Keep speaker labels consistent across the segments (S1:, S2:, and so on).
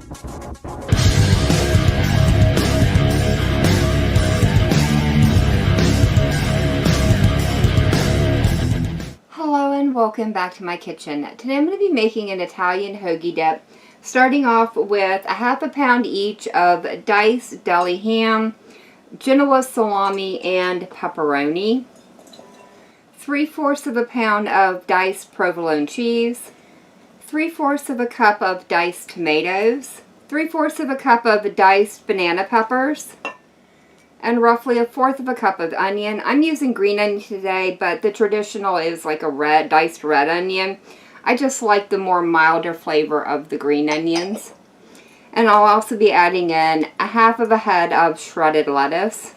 S1: Hello and welcome back to my kitchen. Today I'm going to be making an Italian hoagie dip, starting off with a half a pound each of diced deli ham, Genoa salami, and pepperoni, 3/4 of a pound of diced provolone cheese, 3/4 of a cup of diced tomatoes, 3/4 of a cup of diced banana peppers, and roughly 1/4 of a cup of onion. I'm using green onion today, but the traditional is like a diced red onion. I just like the more milder flavor of the green onions. And I'll also be adding in a half of a head of shredded lettuce.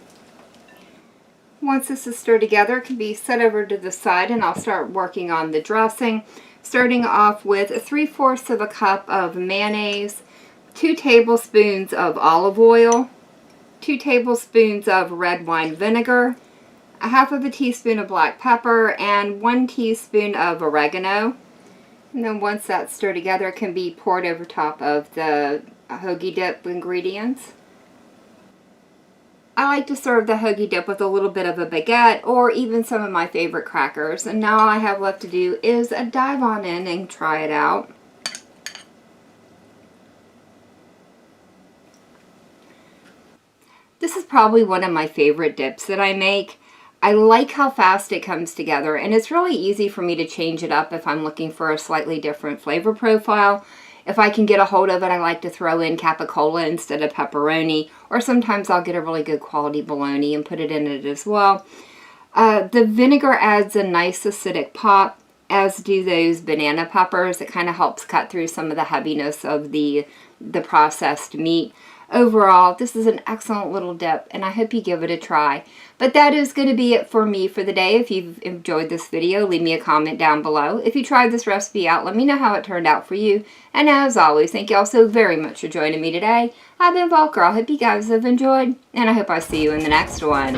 S1: Once this is stirred together, it can be set over to the side, and I'll start working on the dressing. Starting off with 3/4 of a cup of mayonnaise, 2 tablespoons of olive oil, 2 tablespoons of red wine vinegar, a half of a teaspoon of black pepper, and 1 teaspoon of oregano. And then once that's stirred together, it can be poured over top of the hoagie dip ingredients. I like to serve the hoagie dip with a little bit of a baguette or even some of my favorite crackers. And now all I have left to do is dive on in and try it out. This is probably one of my favorite dips that I make. I like how fast it comes together, and it's really easy for me to change it up if I'm looking for a slightly different flavor profile. If I can get a hold of it, I like to throw in capicola instead of pepperoni, or sometimes I'll get a really good quality bologna and put it in it as well. The vinegar adds a nice acidic pop, as do those banana peppers. It kind of helps cut through some of the heaviness of the processed meat. Overall, this is an excellent little dip, and I hope you give it a try. But that is going to be it for me for the day. If you've enjoyed this video, leave me a comment down below. If you tried this recipe out, let me know how it turned out for you. And as always, thank you all so very much for joining me today. I've been Volker. I hope you guys have enjoyed, and I hope I see you in the next one.